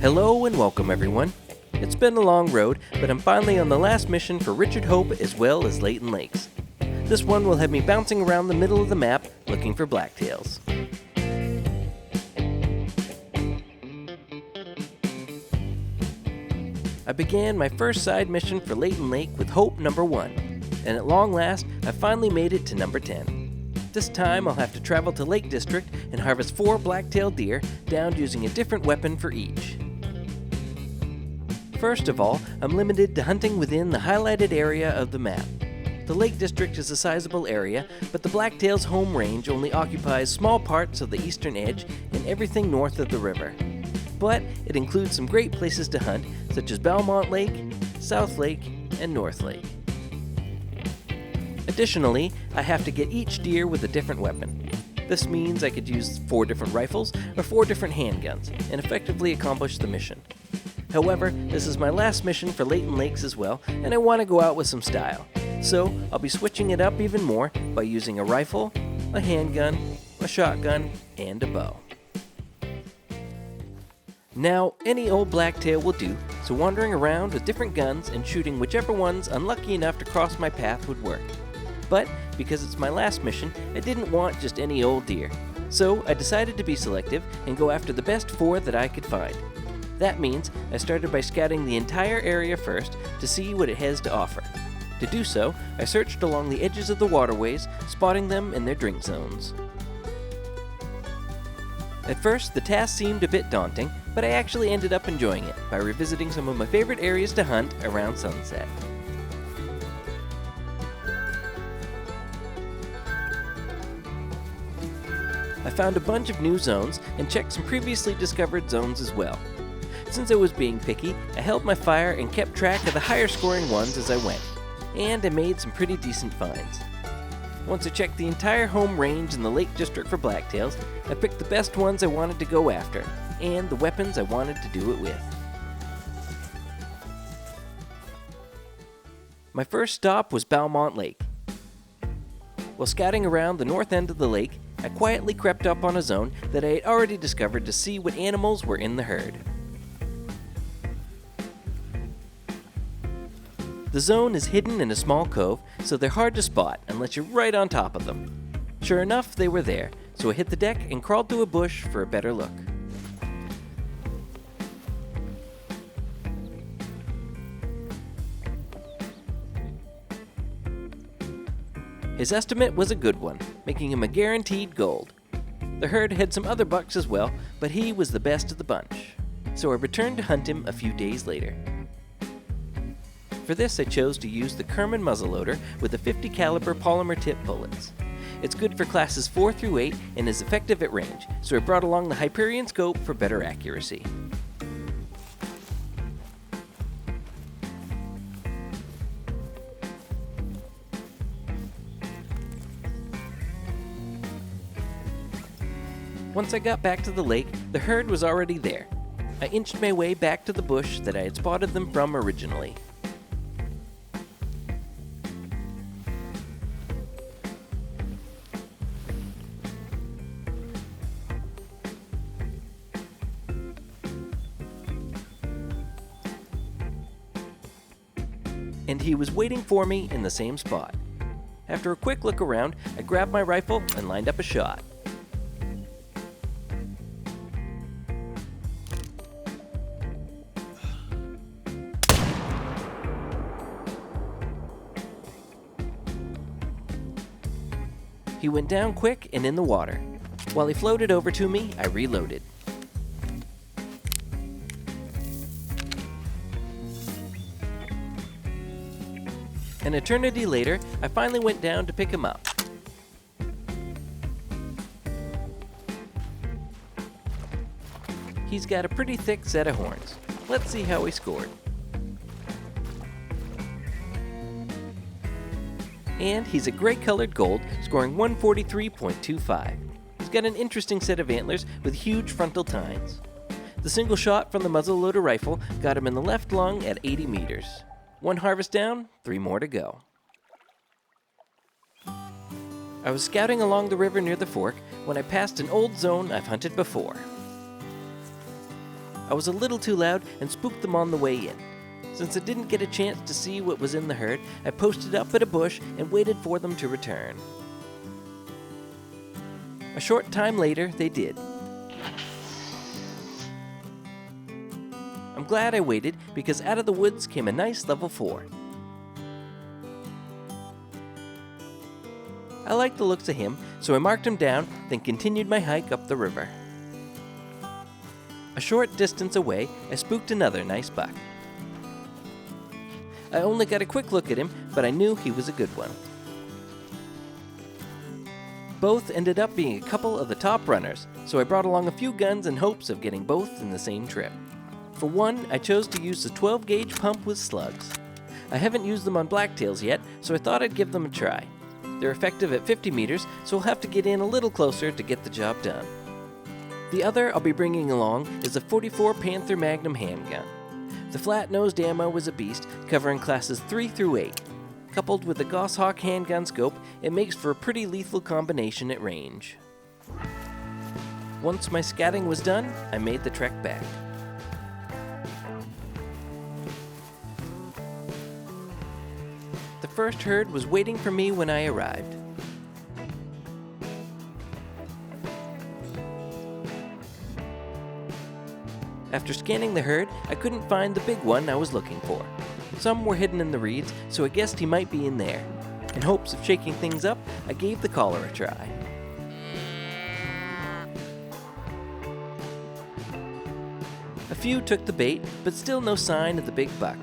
Hello and welcome everyone. It's been a long road, but I'm finally on the last mission for Richard Hope as well as Layton Lakes. This one will have me bouncing around the middle of the map looking for blacktails. I began my first side mission for Layton Lake with Hope number 1, and at long last I finally made it to number 10. This time I'll have to travel to Lake District and harvest 4 blacktail deer, downed using a different weapon for each. First of all, I'm limited to hunting within the highlighted area of the map. The Lake District is a sizable area, but the blacktail's home range only occupies small parts of the eastern edge and everything north of the river. But it includes some great places to hunt, such as Balmont Lake, South Lake, and North Lake. Additionally, I have to get each deer with a different weapon. This means I could use 4 different rifles or 4 different handguns and effectively accomplish the mission. However, this is my last mission for Layton Lakes as well, and I want to go out with some style. So, I'll be switching it up even more by using a rifle, a handgun, a shotgun, and a bow. Now, any old blacktail will do, so wandering around with different guns and shooting whichever one's unlucky enough to cross my path would work. But, because it's my last mission, I didn't want just any old deer. So, I decided to be selective and go after the best 4 that I could find. That means I started by scouting the entire area first to see what it has to offer. To do so, I searched along the edges of the waterways, spotting them in their drink zones. At first, the task seemed a bit daunting, but I actually ended up enjoying it by revisiting some of my favorite areas to hunt around sunset. I found a bunch of new zones and checked some previously discovered zones as well. Since I was being picky, I held my fire and kept track of the higher scoring ones as I went, and I made some pretty decent finds. Once I checked the entire home range in the Lake District for blacktails, I picked the best ones I wanted to go after, and the weapons I wanted to do it with. My first stop was Balmont Lake. While scouting around the north end of the lake, I quietly crept up on a zone that I had already discovered to see what animals were in the herd. The zone is hidden in a small cove, so they're hard to spot unless you're right on top of them. Sure enough, they were there, so I hit the deck and crawled to a bush for a better look. His estimate was a good one, making him a guaranteed gold. The herd had some other bucks as well, but he was the best of the bunch, so I returned to hunt him a few days later. For this, I chose to use the Kerman muzzleloader with the 50 caliber polymer tip bullets. It's good for classes 4 through 8 and is effective at range, so I brought along the Hyperion scope for better accuracy. Once I got back to the lake, the herd was already there. I inched my way back to the bush that I had spotted them from originally. And he was waiting for me in the same spot. After a quick look around, I grabbed my rifle and lined up a shot. He went down quick and in the water. While he floated over to me, I reloaded. An eternity later, I finally went down to pick him up. He's got a pretty thick set of horns. Let's see how he scored. And he's a gray-colored gold, scoring 143.25. He's got an interesting set of antlers with huge frontal tines. The single shot from the muzzleloader rifle got him in the left lung at 80 meters. 1 harvest down, 3 more to go. I was scouting along the river near the fork when I passed an old zone I've hunted before. I was a little too loud and spooked them on the way in. Since I didn't get a chance to see what was in the herd, I posted up at a bush and waited for them to return. A short time later, they did. I'm glad I waited because out of the woods came a nice level 4. I liked the looks of him, so I marked him down, then continued my hike up the river. A short distance away, I spooked another nice buck. I only got a quick look at him, but I knew he was a good one. Both ended up being a couple of the top runners, so I brought along a few guns in hopes of getting both in the same trip. For one, I chose to use the 12-gauge pump with slugs. I haven't used them on blacktails yet, so I thought I'd give them a try. They're effective at 50 meters, so I'll have to get in a little closer to get the job done. The other I'll be bringing along is a 44 Panther Magnum handgun. The flat-nosed ammo was a beast, covering classes 3 through 8. Coupled with the Goshawk handgun scope, it makes for a pretty lethal combination at range. Once my scouting was done, I made the trek back. The first herd was waiting for me when I arrived. After scanning the herd, I couldn't find the big one I was looking for. Some were hidden in the reeds, so I guessed he might be in there. In hopes of shaking things up, I gave the collar a try. A few took the bait, but still no sign of the big buck.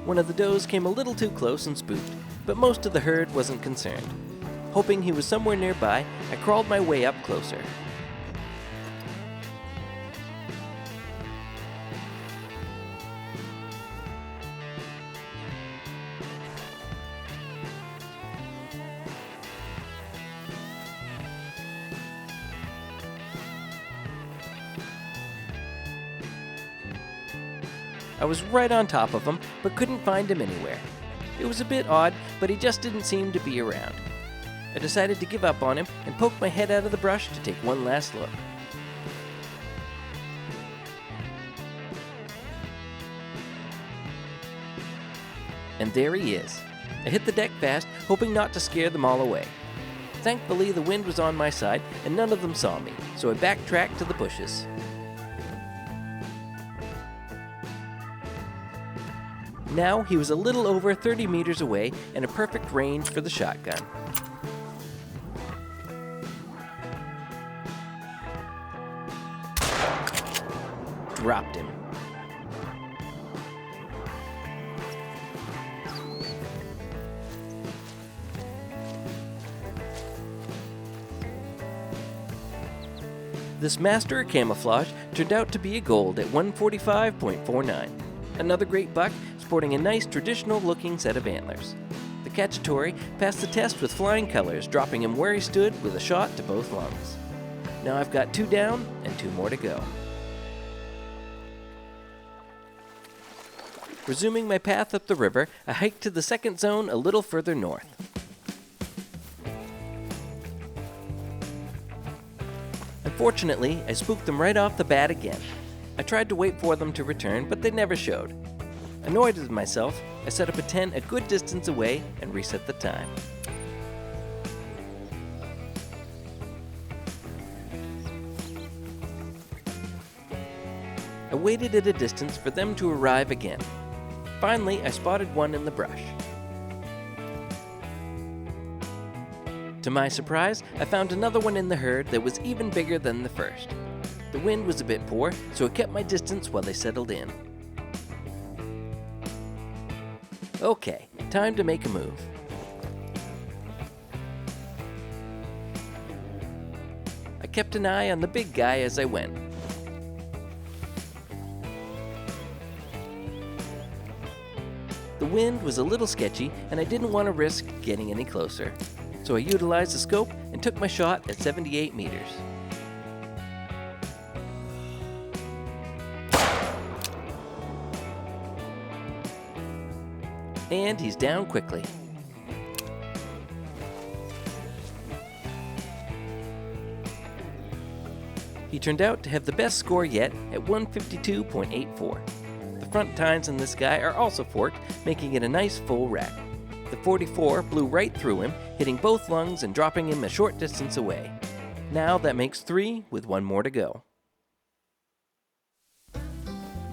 One of the does came a little too close and spooked, but most of the herd wasn't concerned. Hoping he was somewhere nearby, I crawled my way up closer. I was right on top of him, but couldn't find him anywhere. It was a bit odd, but he just didn't seem to be around. I decided to give up on him and poke my head out of the brush to take one last look. And there he is. I hit the deck fast, hoping not to scare them all away. Thankfully, the wind was on my side and none of them saw me, so I backtracked to the bushes. Now he was a little over 30 meters away and a perfect range for the shotgun. Dropped him. This master of camouflage turned out to be a gold at 145.49. Another great buck, sporting a nice traditional-looking set of antlers. The Cacciatore passed the test with flying colors, dropping him where he stood with a shot to both lungs. Now I've got 2 down and 2 more to go. Resuming my path up the river, I hiked to the second zone a little further north. Unfortunately, I spooked them right off the bat again. I tried to wait for them to return, but they never showed. Annoyed with myself, I set up a tent a good distance away and reset the time. I waited at a distance for them to arrive again. Finally, I spotted one in the brush. To my surprise, I found another one in the herd that was even bigger than the first. The wind was a bit poor, so I kept my distance while they settled in. Okay, time to make a move. I kept an eye on the big guy as I went. The wind was a little sketchy, and I didn't want to risk getting any closer. So I utilized the scope and took my shot at 78 meters. And he's down quickly. He turned out to have the best score yet at 152.84. The front tines on this guy are also forked, making it a nice full rack. The .44 blew right through him, hitting both lungs and dropping him a short distance away. Now that makes 3 with 1 more to go.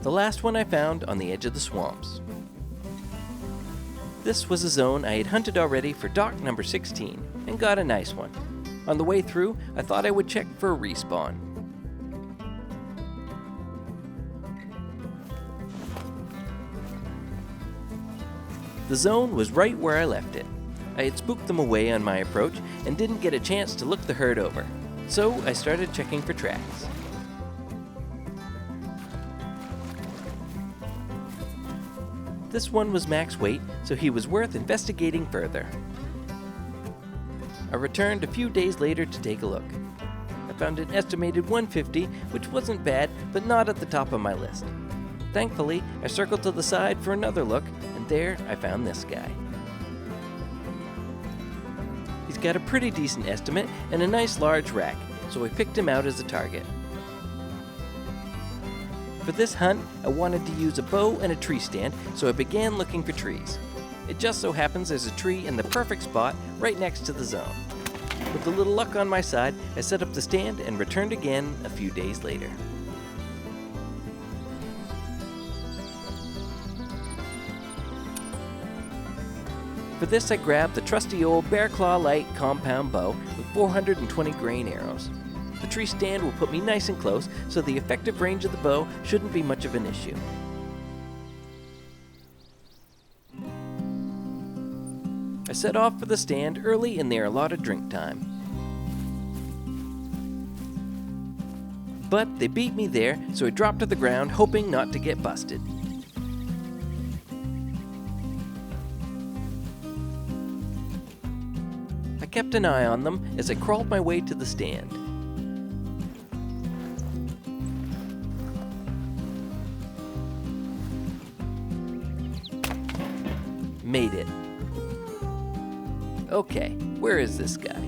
The last one I found on the edge of the swamps. This was a zone I had hunted already for dock number 16 and got a nice one. On the way through, I thought I would check for a respawn. The zone was right where I left it. I had spooked them away on my approach and didn't get a chance to look the herd over, so I started checking for tracks. This one was max weight, so he was worth investigating further. I returned a few days later to take a look. I found an estimated 150, which wasn't bad, but not at the top of my list. Thankfully, I circled to the side for another look, and there I found this guy. He's got a pretty decent estimate and a nice large rack, so I picked him out as a target. For this hunt, I wanted to use a bow and a tree stand, so I began looking for trees. It just so happens there's a tree in the perfect spot right next to the zone. With a little luck on my side, I set up the stand and returned again a few days later. For this, I grabbed the trusty old Bear Claw Light compound bow with 420 grain arrows. The tree stand will put me nice and close, so the effective range of the bow shouldn't be much of an issue. I set off for the stand early in their allotted drink time. But they beat me there, so I dropped to the ground, hoping not to get busted. I kept an eye on them as I crawled my way to the stand. Made it. Okay, where is this guy?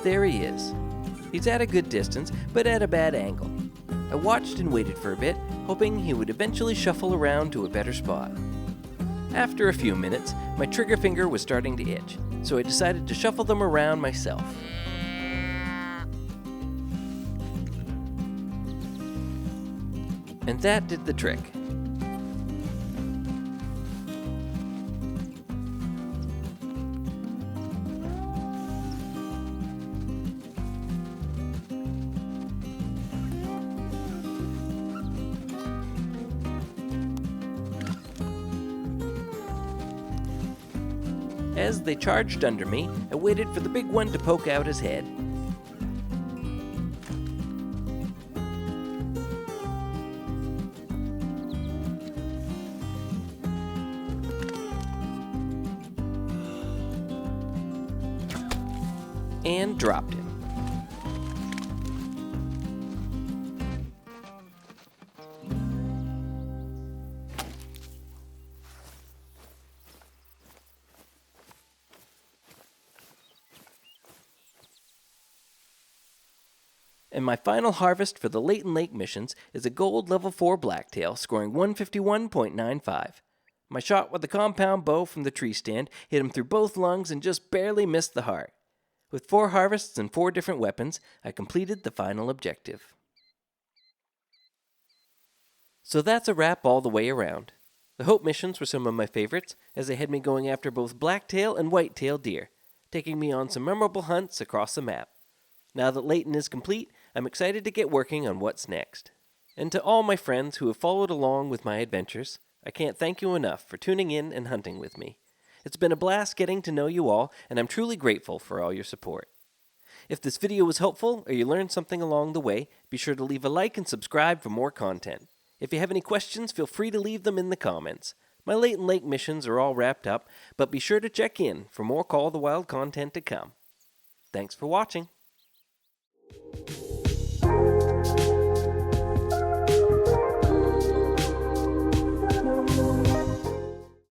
There he is. He's at a good distance, but at a bad angle. I watched and waited for a bit, hoping he would eventually shuffle around to a better spot. After a few minutes, my trigger finger was starting to itch, so I decided to shuffle them around myself. And that did the trick. As they charged under me, I waited for the big one to poke out his head. And dropped him. And my final harvest for the Layton Lake missions is a gold level 4 blacktail scoring 151.95. My shot with the compound bow from the tree stand hit him through both lungs and just barely missed the heart. With 4 harvests and 4 different weapons, I completed the final objective. So that's a wrap all the way around. The Hope missions were some of my favorites, as they had me going after both blacktail and whitetail deer, taking me on some memorable hunts across the map. Now that Layton is complete, I'm excited to get working on what's next. And to all my friends who have followed along with my adventures, I can't thank you enough for tuning in and hunting with me. It's been a blast getting to know you all, and I'm truly grateful for all your support. If this video was helpful or you learned something along the way, be sure to leave a like and subscribe for more content. If you have any questions, feel free to leave them in the comments. My Layton Lake missions are all wrapped up, but be sure to check in for more Call of the Wild content to come. Thanks for watching.